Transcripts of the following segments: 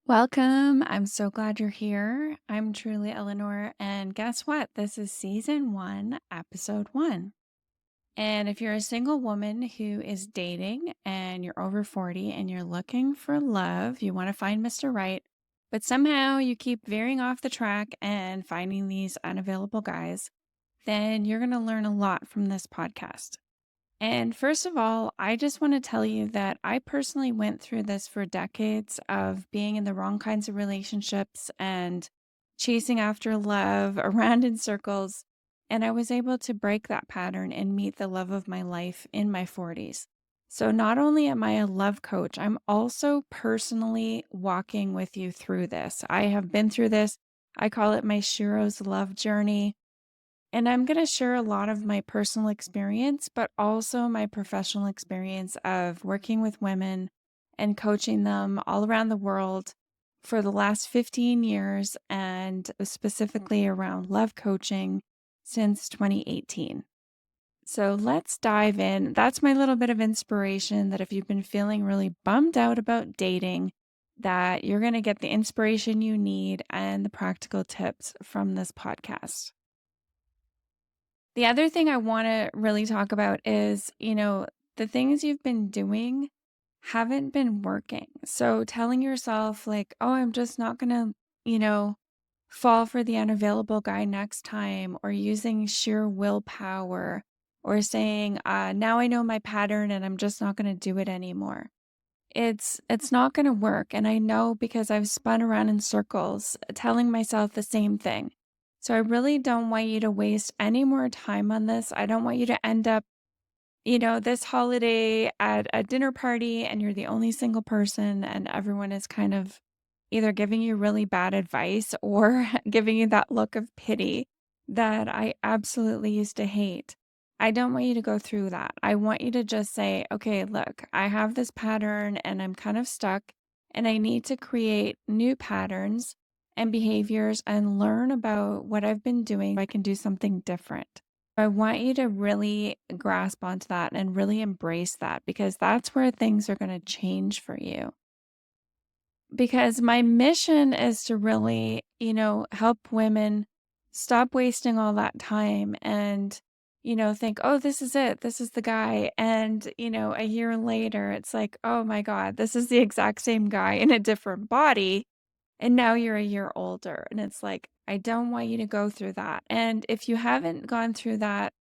Welcome. I'm so glad you're here. I'm truly Eleanor. And guess what? This is season one, episode one. And if you're a single woman who is dating and you're over 40 and you're looking for love, you want to find Mr. Right, but somehow you keep veering off the track and finding these unavailable guys, then you're going to learn a lot from this podcast. And first of all, I just want to tell you that I personally went through this for decades of being in the wrong kinds of relationships and chasing after love around in circles. And I was able to break that pattern and meet the love of my life in my 40s. So not only am I a love coach, I'm also personally walking with you through this. I have been through this. I call it my Shiro's love journey. And I'm going to share a lot of my personal experience, but also my professional experience of working with women and coaching them all around the world for the last 15 years, and specifically around love coaching since 2018. So let's dive in. That's my little bit of inspiration that if you've been feeling really bummed out about dating, that you're going to get the inspiration you need and the practical tips from this podcast. The other thing I wanna really talk about is, the things you've been doing haven't been working. So telling yourself like, "Oh, I'm just not gonna, you know, fall for the unavailable guy next time," or using sheer willpower, or saying, "Now I know my pattern and I'm just not gonna do it anymore." It's not gonna work, and I know because I've spun around in circles telling myself the same thing. So I really don't want you to waste any more time on this. I don't want you to end up, this holiday at a dinner party and you're the only single person and everyone is kind of either giving you really bad advice or giving you that look of pity that I absolutely used to hate. I don't want you to go through that. I want you to just say, okay, look, I have this pattern and I'm kind of stuck and I need to create new patterns and behaviors and learn about what I've been doing. I can do something different. I want you to really grasp onto that and really embrace that because that's where things are going to change for you. Because my mission is to really, help women stop wasting all that time and, think, oh, this is it. This is the guy. And, a year later, it's like, oh my God, this is the exact same guy in a different body. And now you're a year older. And it's like, I don't want you to go through that. And if you haven't gone through that,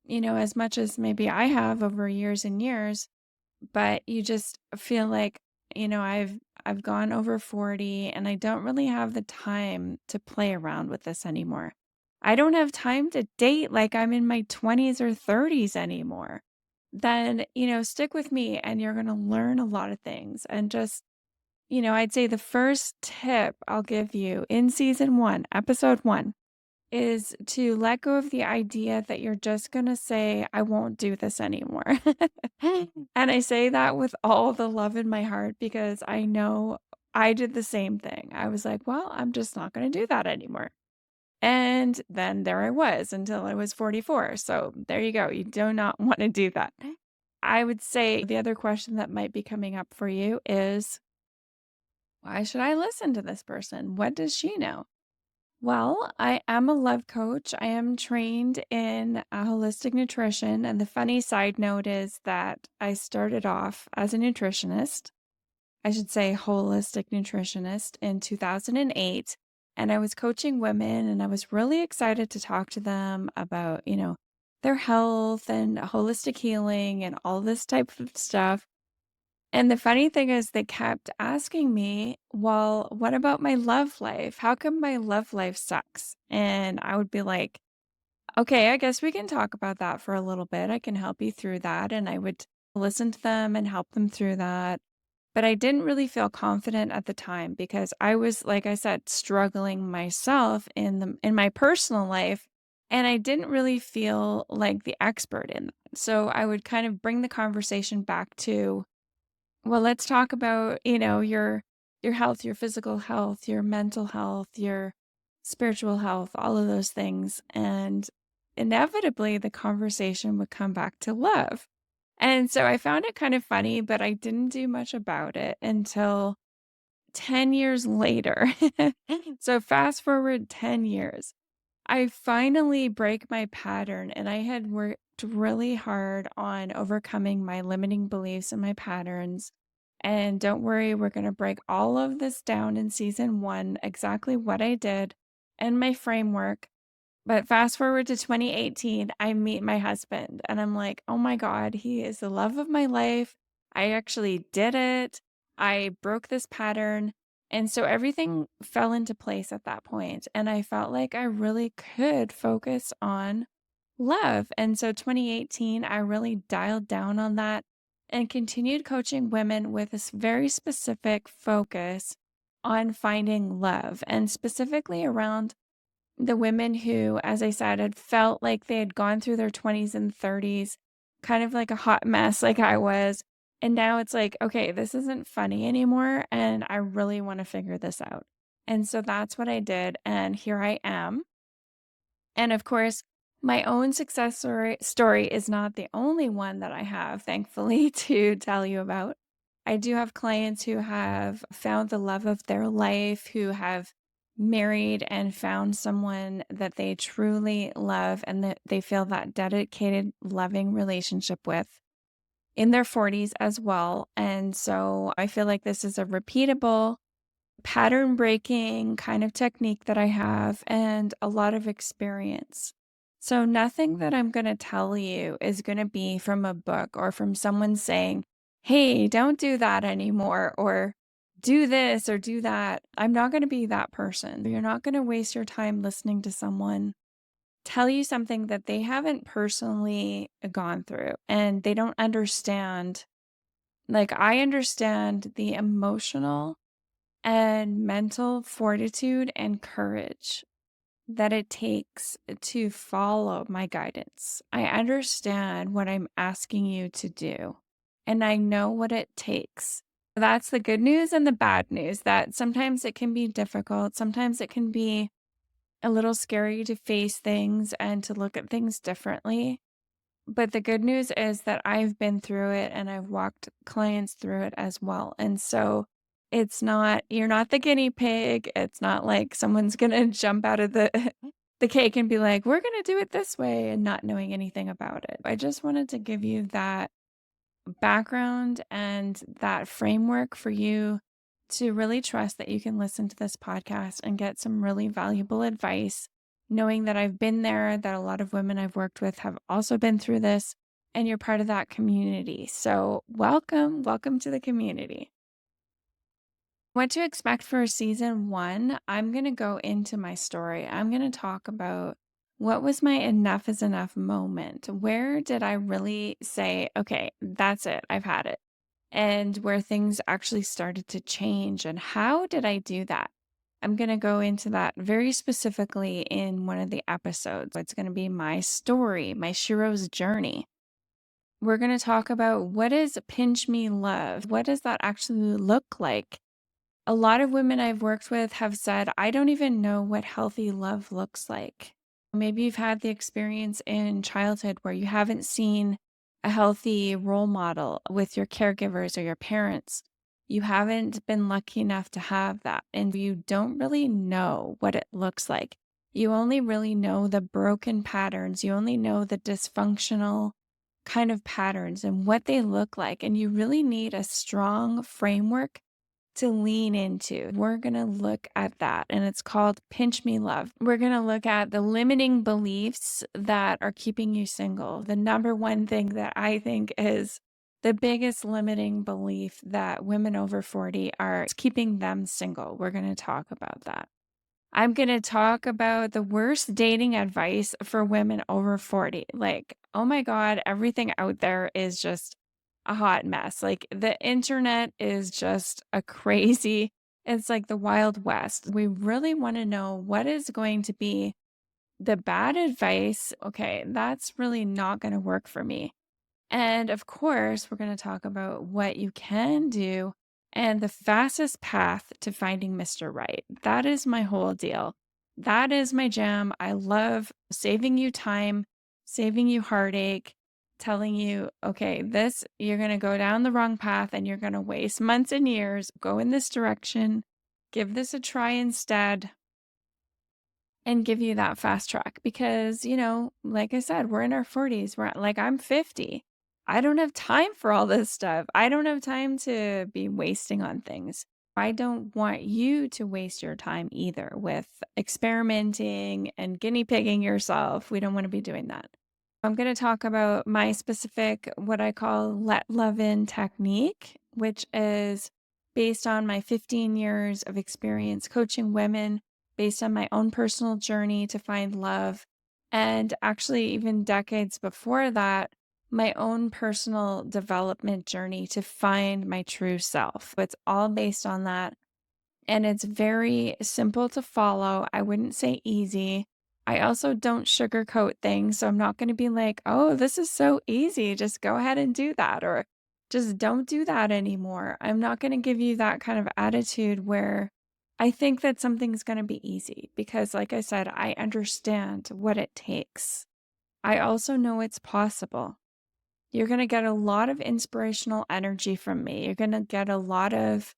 as much as maybe I have over years and years, but you just feel like, I've gone over 40 and I don't really have the time to play around with this anymore. I don't have time to date like I'm in my 20s or 30s anymore. Then, stick with me and you're going to learn a lot of things. And just, I'd say the first tip I'll give you in season one, episode one, is to let go of the idea that you're just gonna say, "I won't do this anymore." And I say that with all the love in my heart because I know I did the same thing. I was like, "Well, I'm just not gonna do that anymore." And then there I was until I was 44. So there you go. You do not wanna do that. I would say the other question that might be coming up for you is, "Why should I listen to this person? What does she know?" Well, I am a love coach. I am trained in holistic nutrition. And the funny side note is that I started off as a nutritionist, I should say holistic nutritionist in 2008. And I was coaching women and I was really excited to talk to them about, their health and holistic healing and all this type of stuff. And the funny thing is they kept asking me, "Well, what about my love life? How come my love life sucks?" And I would be like, "Okay, I guess we can talk about that for a little bit. I can help you through that." And I would listen to them and help them through that. But I didn't really feel confident at the time because I was, like I said, struggling myself in my personal life, and I didn't really feel like the expert in that. So I would kind of bring the conversation back to, well, let's talk about, your health, your physical health, your mental health, your spiritual health, all of those things. And inevitably the conversation would come back to love. And so I found it kind of funny, but I didn't do much about it until 10 years later, so fast forward 10 years, I finally break my pattern, and I had worked really hard on overcoming my limiting beliefs and my patterns. And don't worry, we're going to break all of this down in season one, exactly what I did and my framework. But fast forward to 2018, I meet my husband and I'm like, oh my God, he is the love of my life. I actually did it. I broke this pattern. And so everything fell into place at that point. And I felt like I really could focus on love. And so 2018, I really dialed down on that and continued coaching women with this very specific focus on finding love and specifically around the women who, as I said, had felt like they had gone through their 20s and 30s, kind of like a hot mess, like I was. And now it's like, okay, this isn't funny anymore. And I really want to figure this out. And so that's what I did. And here I am. And of course, my own story is not the only one that I have, thankfully, to tell you about. I do have clients who have found the love of their life, who have married and found someone that they truly love and that they feel that dedicated, loving relationship with in their 40s as well. And so I feel like this is a repeatable pattern breaking kind of technique that I have and a lot of experience. So, nothing that I'm going to tell you is going to be from a book or from someone saying, hey, don't do that anymore, or do this or do that. I'm not going to be that person. You're not going to waste your time listening to someone tell you something that they haven't personally gone through and they don't understand. Like, I understand the emotional and mental fortitude and courage that it takes to follow my guidance. I understand what I'm asking you to do, and I know what it takes. That's the good news and the bad news that sometimes it can be difficult. Sometimes it can be a little scary to face things and to look at things differently. But the good news is that I've been through it and I've walked clients through it as well. And so you're not the guinea pig. It's not like someone's going to jump out of the the cake and be like, "We're going to do it this way," and not knowing anything about it. I just wanted to give you that background and that framework for you to really trust that you can listen to this podcast and get some really valuable advice, knowing that I've been there, that a lot of women I've worked with have also been through this, and you're part of that community. So, welcome to the community. What to expect for season one, I'm going to go into my story. I'm going to talk about what was my enough is enough moment. Where did I really say, okay, that's it, I've had it? And where things actually started to change. And how did I do that? I'm going to go into that very specifically in one of the episodes. It's going to be my story, my Shiro's journey. We're going to talk about what is pinch me love? What does that actually look like? A lot of women I've worked with have said, I don't even know what healthy love looks like. Maybe you've had the experience in childhood where you haven't seen a healthy role model with your caregivers or your parents. You haven't been lucky enough to have that, and you don't really know what it looks like. You only really know the broken patterns. You only know the dysfunctional kind of patterns and what they look like. And you really need a strong framework to lean into. We're going to look at that, and it's called Pinch Me Love. We're going to look at the limiting beliefs that are keeping you single. The number one thing that I think is the biggest limiting belief that women over 40 are keeping them single. We're going to talk about that. I'm going to talk about the worst dating advice for women over 40. Like, oh my God, everything out there is just a hot mess. Like, the internet is just it's like the Wild West. We really want to know what is going to be the bad advice. Okay, that's really not going to work for me. And of course, we're going to talk about what you can do and the fastest path to finding Mr. Right. That is my whole deal. That is my jam. I love saving you time, saving you heartache, telling you, okay, this, you're going to go down the wrong path and you're going to waste months and years. Go in this direction, give this a try instead, and give you that fast track. Because, like I said, we're in our 40s. I'm 50. I don't have time for all this stuff. I don't have time to be wasting on things. I don't want you to waste your time either with experimenting and guinea pigging yourself. We don't want to be doing that. I'm going to talk about my specific, what I call let love in technique, which is based on my 15 years of experience coaching women, based on my own personal journey to find love. And actually, even decades before that, my own personal development journey to find my true self. It's all based on that. And it's very simple to follow. I wouldn't say easy. I also don't sugarcoat things. So I'm not going to be like, oh, this is so easy. Just go ahead and do that. Or just don't do that anymore. I'm not going to give you that kind of attitude where I think that something's going to be easy because, like I said, I understand what it takes. I also know it's possible. You're going to get a lot of inspirational energy from me. You're going to get a lot of,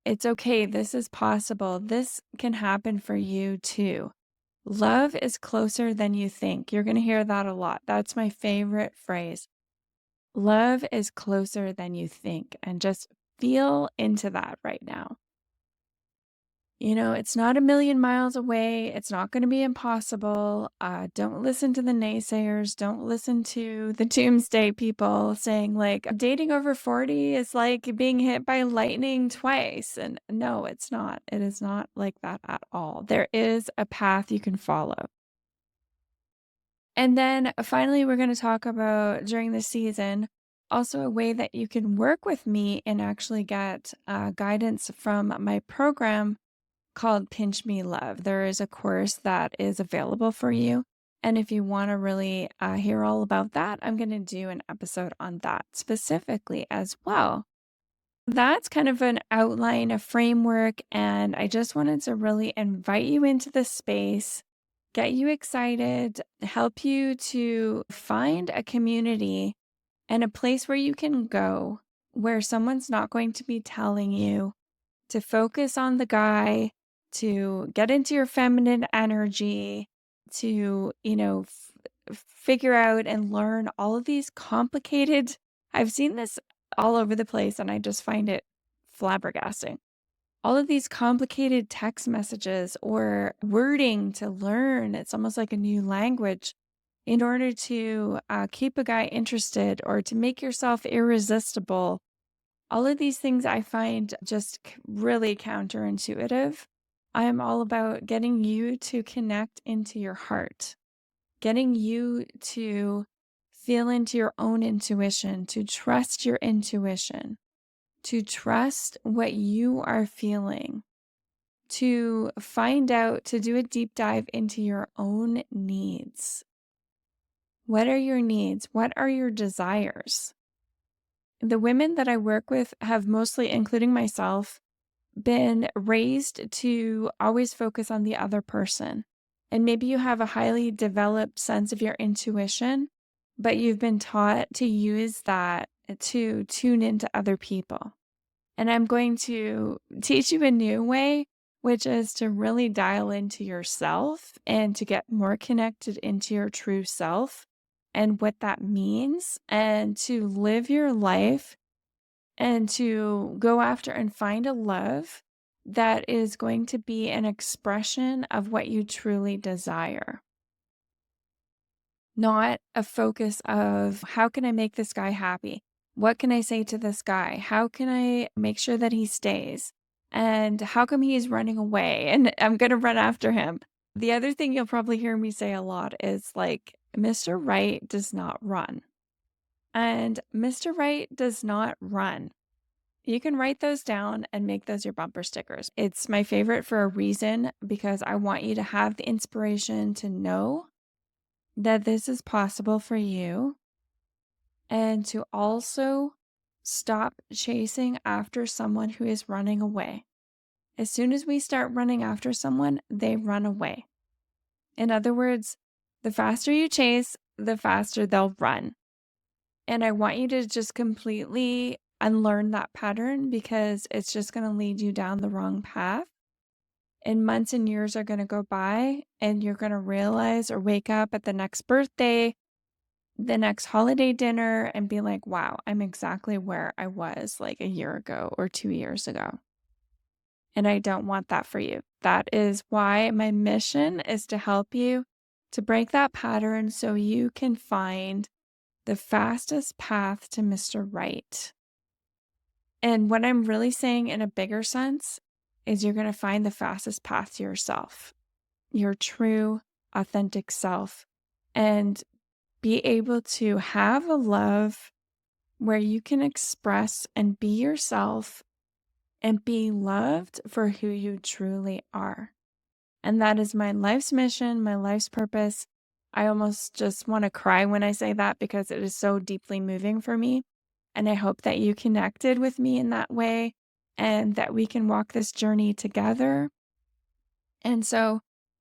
it's okay, this is possible. This can happen for you too. Love is closer than you think. You're going to hear that a lot. That's my favorite phrase. Love is closer than you think. And just feel into that right now. It's not a million miles away. It's not going to be impossible. Don't listen to the naysayers. Don't listen to the doomsday people saying, like, dating over 40 is like being hit by lightning twice. And no, it's not. It is not like that at all. There is a path you can follow. And then finally, we're going to talk about during the season also a way that you can work with me and actually get guidance from my program called Pinch Me Love. There is a course that is available for you. And if you want to really hear all about that, I'm going to do an episode on that specifically as well. That's kind of an outline, a framework. And I just wanted to really invite you into the space, get you excited, help you to find a community and a place where you can go where someone's not going to be telling you to focus on the guy, to get into your feminine energy, to, figure out and learn all of these complicated. I've seen this all over the place and I just find it flabbergasting. All of these complicated text messages or wording to learn. It's almost like a new language in order to keep a guy interested or to make yourself irresistible. All of these things I find just really counterintuitive. I'm all about getting you to connect into your heart, getting you to feel into your own intuition, to trust your intuition, to trust what you are feeling, to find out, to do a deep dive into your own needs. What are your needs? What are your desires? The women that I work with have mostly, including myself, been raised to always focus on the other person. And maybe you have a highly developed sense of your intuition, but you've been taught to use that to tune into other people. And I'm going to teach you a new way, which is to really dial into yourself and to get more connected into your true self and what that means, and to live your life and to go after and find a love that is going to be an expression of what you truly desire. Not a focus of how can I make this guy happy? What can I say to this guy? How can I make sure that he stays? And how come he's running away and I'm going to run after him? The other thing you'll probably hear me say a lot is like, Mr. Right does not run. And Mr. Right does not run. You can write those down and make those your bumper stickers. It's my favorite for a reason because I want you to have the inspiration to know that this is possible for you and to also stop chasing after someone who is running away. As soon as we start running after someone, they run away. In other words, the faster you chase, the faster they'll run. And I want you to just completely unlearn that pattern because it's just going to lead you down the wrong path. And months and years are going to go by, and you're going to realize or wake up at the next birthday, the next holiday dinner, and be like, wow, I'm exactly where I was like a year ago or 2 years ago. And I don't want that for you. That is why my mission is to help you to break that pattern so you can find the fastest path to Mr. Right. And what I'm really saying in a bigger sense is you're going to find the fastest path to yourself, your true, authentic self, and be able to have a love where you can express and be yourself and be loved for who you truly are. And that is my life's mission, my life's purpose. I almost just want to cry when I say that because it is so deeply moving for me. And I hope that you connected with me in that way and that we can walk this journey together. And so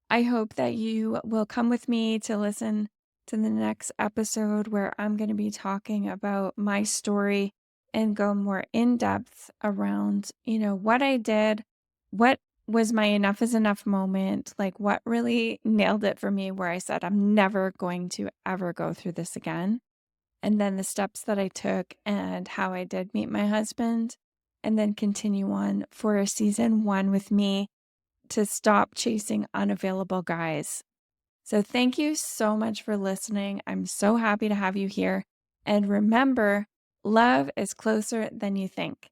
I hope that you will come with me to listen to the next episode where I'm going to be talking about my story and go more in depth around, what I did, what was my enough is enough moment, like what really nailed it for me where I said, I'm never going to ever go through this again. And then the steps that I took and how I did meet my husband, and then continue on for a season 1 with me to stop chasing unavailable guys. So thank you so much for listening. I'm so happy to have you here. And remember, love is closer than you think.